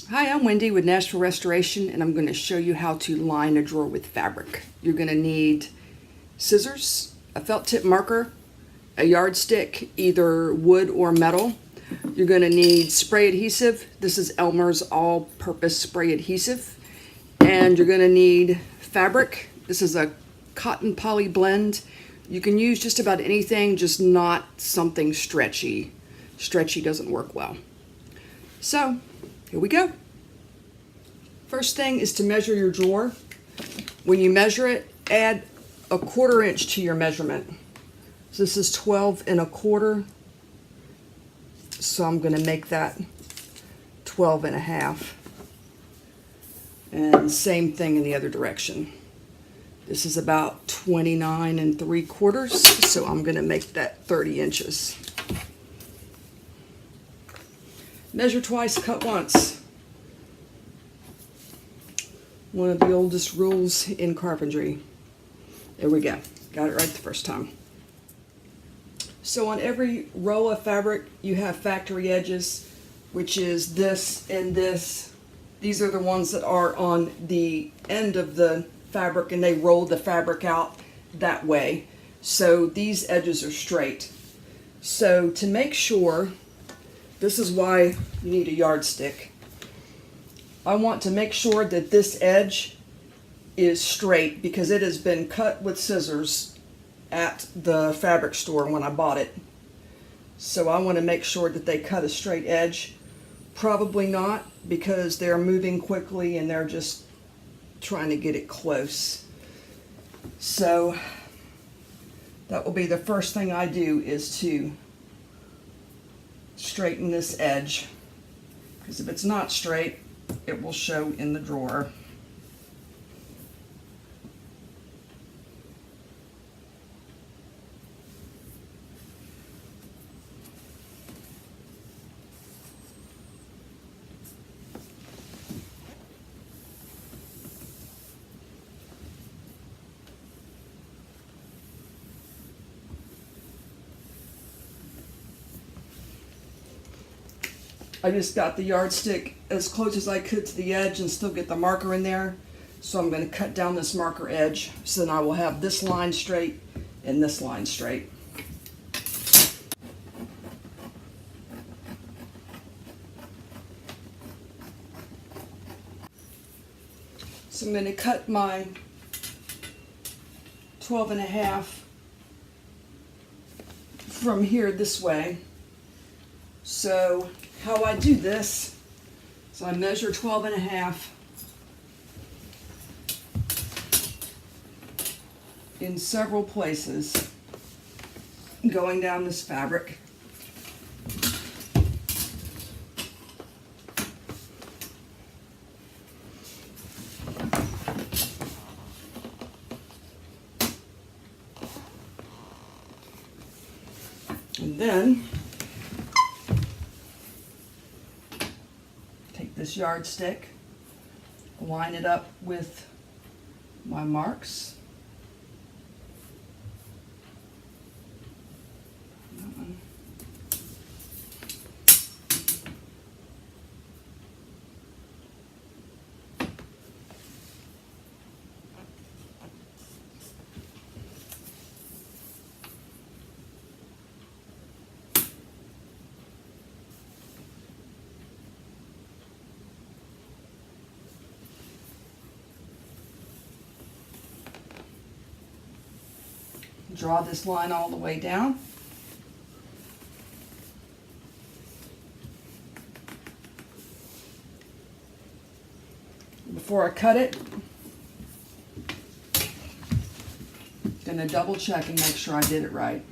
Hi, I'm Wendy with Nashville Restoration, and I'm going to show you how to line a drawer with fabric. You're going to need scissors, a felt tip marker, a yardstick, either wood or metal. You're going to need spray adhesive. This is Elmer's all-purpose spray adhesive. And you're going to need fabric. This is a cotton poly blend. You can use just about anything, just not something stretchy. Stretchy doesn't work well. So, here we go. First thing is to measure your drawer. When you measure it, add a 1/4 inch to your measurement. So this is 12 1/4. So I'm going to make that 12 1/2. And same thing in the other direction. This is about 29 3/4. So I'm going to make that 30 inches. Measure twice, cut once. One of the oldest rules in carpentry. There we go. Got it right the first time. So on every roll of fabric, you have factory edges, which is this and this. These are the ones that are on the end of the fabric, and they roll the fabric out that way. So these edges are straight. So to make sure, this is why you need a yardstick. I want to make sure that this edge is straight because it has been cut with scissors at the fabric store when I bought it. So I want to make sure that they cut a straight edge. Probably not, because they're moving quickly and they're just trying to get it close. So that will be the first thing I do, is to straighten this edge, because if it's not straight, it will show in the drawer. I just got the yardstick as close as I could to the edge and still get the marker in there. So I'm going to cut down this marker edge, so then I will have this line straight and this line straight. So I'm going to cut my 12 1/2 from here this way. So how I do this, so I measure 12 1/2 in several places going down this fabric. And then this yardstick, line it up with my marks. Draw this line all the way down. Before I cut it, I'm going to double check and make sure I did it right.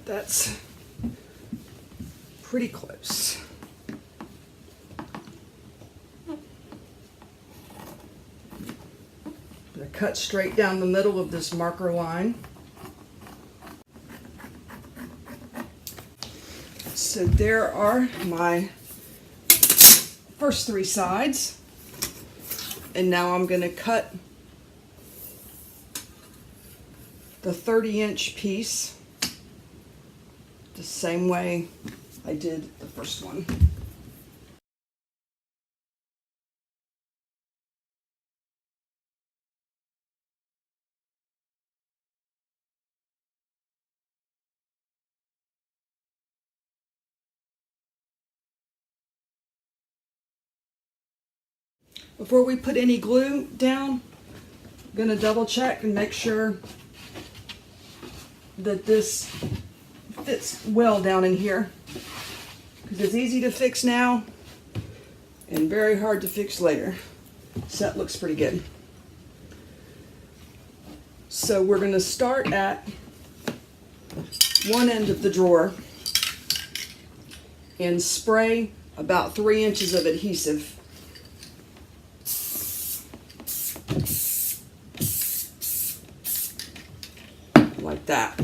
That's pretty close. I'm going to cut straight down the middle of this marker line. So there are my first 3 sides. And now I'm going to cut the 30-inch piece the same way I did the first one. Before we put any glue down, I'm going to double check and make sure that this fits well down in here, because it's easy to fix now and very hard to fix later. So that looks pretty good. So we're going to start at one end of the drawer and spray about 3 inches of adhesive. Like that.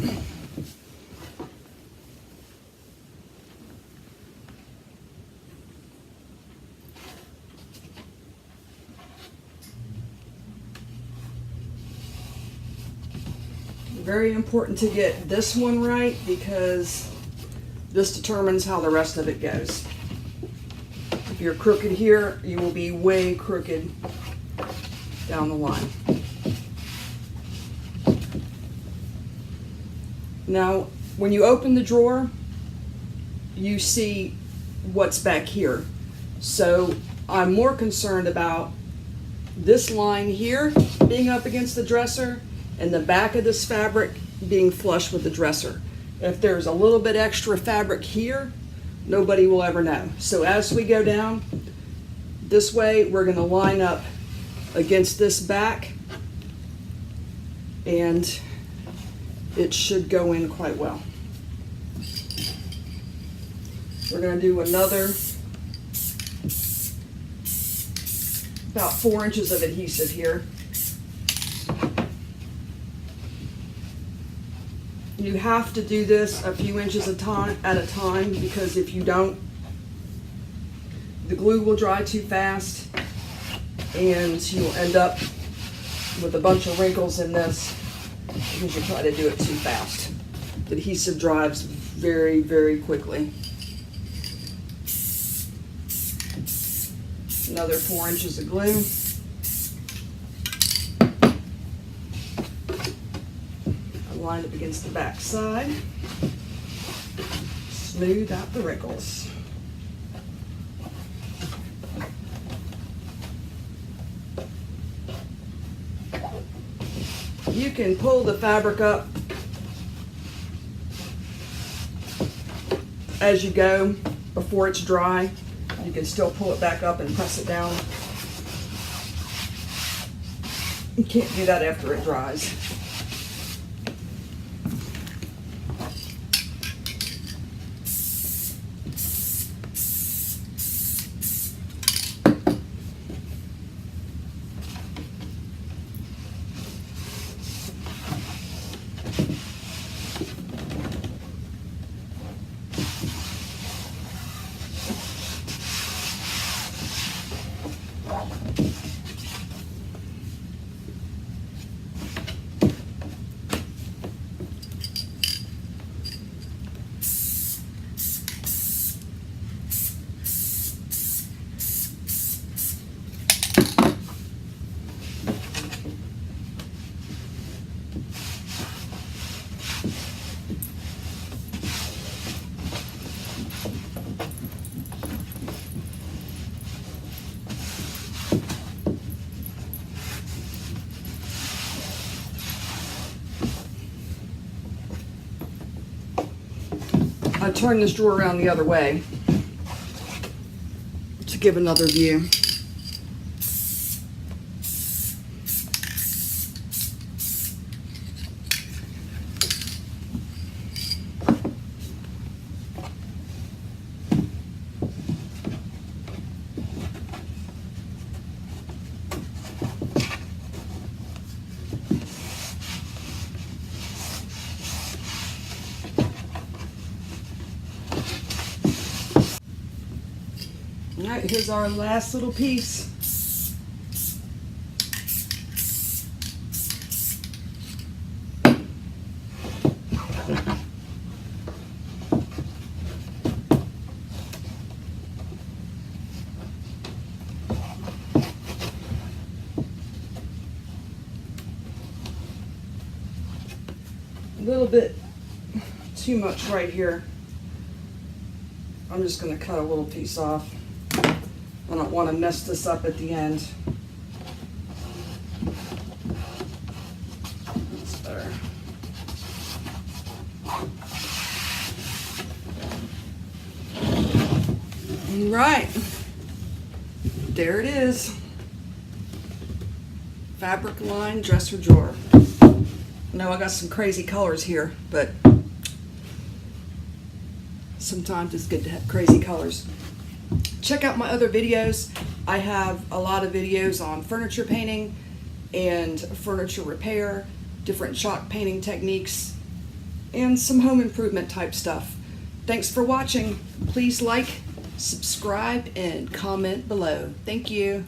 Very important to get this one right, because this determines how the rest of it goes. If you're crooked here, you will be way crooked down the line. Now, when you open the drawer, you see what's back here. So I'm more concerned about this line here being up against the dresser and the back of this fabric being flush with the dresser. If there's a little bit extra fabric here, nobody will ever know. So as we go down this way, we're going to line up against this back, and it should go in quite well. We're going to do another about 4 inches of adhesive here. You have to do this a few inches at a time, because if you don't, the glue will dry too fast and you'll end up with a bunch of wrinkles in this because you try to do it too fast. The adhesive dries very, very quickly. Another 4 inches of glue. Line up against the back side. Smooth out the wrinkles. You can pull the fabric up as you go before it's dry. You can still pull it back up and press it down. You can't do that after it dries. I turn this drawer around the other way to give another view. All right, here's our last little piece. A little bit too much right here. I'm just going to cut a little piece off. I don't want to mess this up at the end. That's better. All right, there it is. Fabric lined dresser drawer. Now I got some crazy colors here, but sometimes it's good to have crazy colors. Check out my other videos. I have a lot of videos on furniture painting and furniture repair, different chalk painting techniques, and some home improvement type stuff. Thanks for watching. Please like, subscribe, and comment below. Thank you.